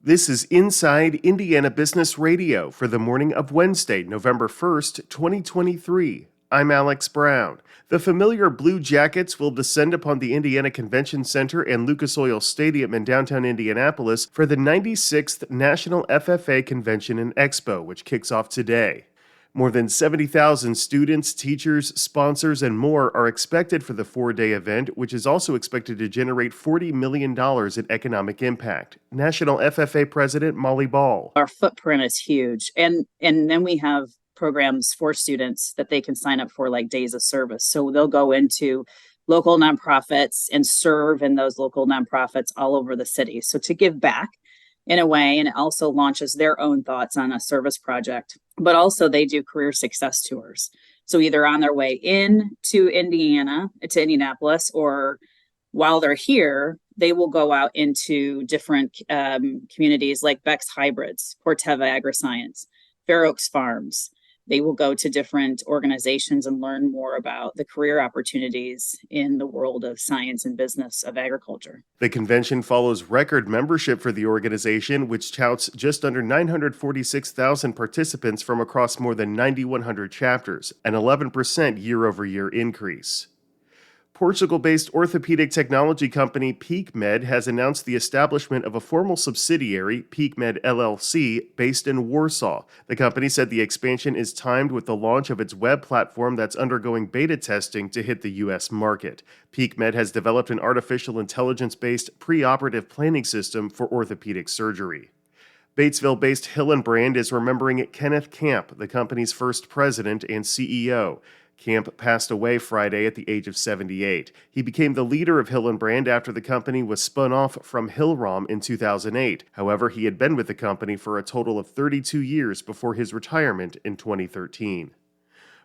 This is Inside Indiana Business Radio for the morning of Wednesday, November 1st, 2023. I'm Alex Brown. The familiar Blue Jackets will descend upon the Indiana Convention Center and Lucas Oil Stadium in downtown Indianapolis for the 96th National FFA Convention and Expo, which kicks off today. More than 70,000 students, teachers, sponsors, and more are expected for the four-day event, which is also expected to generate $40 million in economic impact. National FFA President Molly Ball. Our footprint is huge. And then we have programs for students that they can sign up for, like days of service. So they'll go into local nonprofits and serve in those local nonprofits all over the city. So to give back in a way, and it also launches their own thoughts on a service project. But also they do career success tours. So either on their way in to Indianapolis, or while they're here, they will go out into different communities like Beck's Hybrids, Corteva Agriscience, Fair Oaks Farms. They will go to different organizations and learn more about the career opportunities in the world of science and business of agriculture. The convention follows record membership for the organization, which touts just under 946,000 participants from across more than 9,100 chapters, an 11% year-over-year increase. Portugal-based orthopedic technology company PeakMed has announced the establishment of a formal subsidiary, PeakMed LLC, based in Warsaw. The company said the expansion is timed with the launch of its web platform that's undergoing beta testing to hit the U.S. market. PeakMed has developed an artificial intelligence-based preoperative planning system for orthopedic surgery. Batesville-based Hillenbrand is remembering Kenneth Camp, the company's first president and CEO. Camp passed away Friday at the age of 78. He became the leader of Hillenbrand after the company was spun off from Hillrom in 2008. However, he had been with the company for a total of 32 years before his retirement in 2013.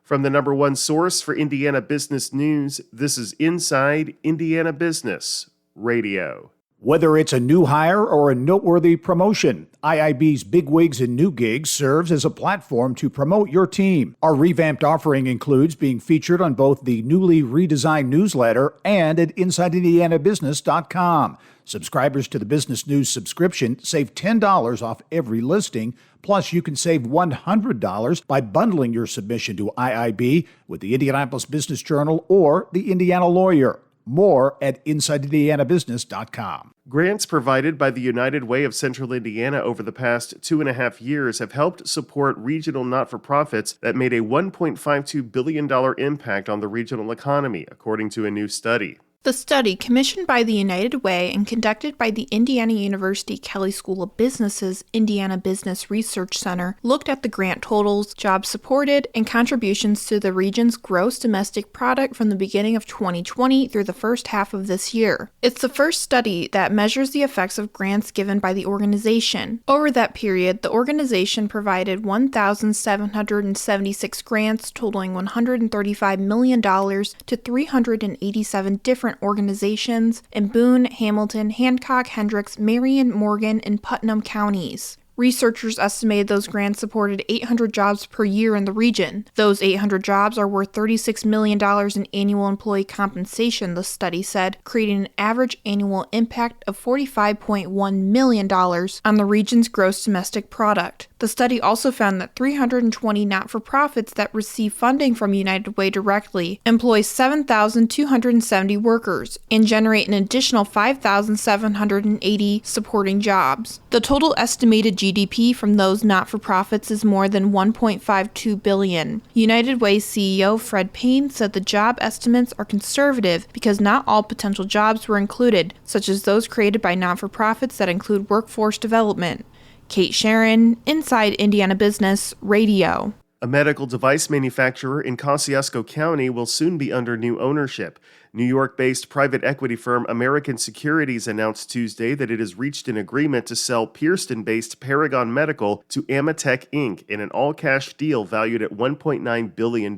From the number one source for Indiana business news, this is Inside Indiana Business Radio. Whether it's a new hire or a noteworthy promotion, IIB's Bigwigs and New Gigs serves as a platform to promote your team. Our revamped offering includes being featured on both the newly redesigned newsletter and at InsideIndianaBusiness.com. Subscribers to the Business News subscription save $10 off every listing. Plus, you can save $100 by bundling your submission to IIB with the Indianapolis Business Journal or the Indiana Lawyer. More at InsideIndianaBusiness.com. Grants provided by the United Way of Central Indiana over the past 2.5 years have helped support regional not-for-profits that made a $1.52 billion impact on the regional economy, according to a new study. The study, commissioned by the United Way and conducted by the Indiana University Kelley School of Business's Indiana Business Research Center, looked at the grant totals, jobs supported, and contributions to the region's gross domestic product from the beginning of 2020 through the first half of this year. It's the first study that measures the effects of grants given by the organization. Over that period, the organization provided 1,776 grants totaling $135 million to 387 different organizations in Boone, Hamilton, Hancock, Hendricks, Marion, Morgan, and Putnam counties. Researchers estimated those grants supported 800 jobs per year in the region. Those 800 jobs are worth $36 million in annual employee compensation, the study said, creating an average annual impact of $45.1 million on the region's gross domestic product. The study also found that 320 not-for-profits that receive funding from United Way directly employ 7,270 workers and generate an additional 5,780 supporting jobs. The total estimated GDP from those not-for-profits is more than $1.52 billion. United Way CEO Fred Payne said the job estimates are conservative because not all potential jobs were included, such as those created by not-for-profits that include workforce development. Kate Sharon, Inside Indiana Business Radio. A medical device manufacturer in Kosciuszko County will soon be under new ownership. New York-based private equity firm American Securities announced Tuesday that it has reached an agreement to sell Princeton-based Paragon Medical to Amatec Inc. in an all-cash deal valued at $1.9 billion.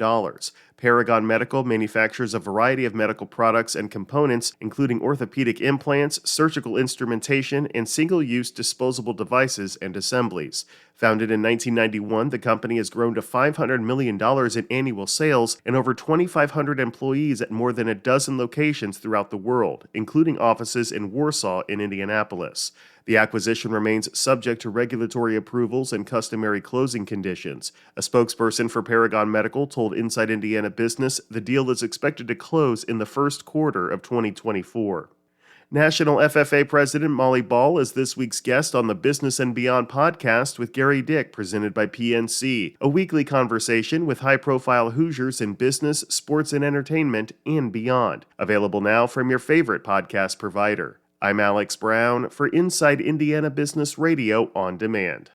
Paragon Medical manufactures a variety of medical products and components, including orthopedic implants, surgical instrumentation, and single-use disposable devices and assemblies. Founded in 1991, the company has grown to $500 million in annual sales and over 2,500 employees at more than a dozen locations throughout the world, including offices in Warsaw and Indianapolis. The acquisition remains subject to regulatory approvals and customary closing conditions. A spokesperson for Paragon Medical told Inside Indiana Business the deal is expected to close in the first quarter of 2024. National FFA President Molly Ball is this week's guest on the Business and Beyond podcast with Gary Dick, presented by PNC, a weekly conversation with high-profile Hoosiers in business, sports, and entertainment, and beyond. Available now from your favorite podcast provider. I'm Alex Brown for Inside Indiana Business Radio On Demand.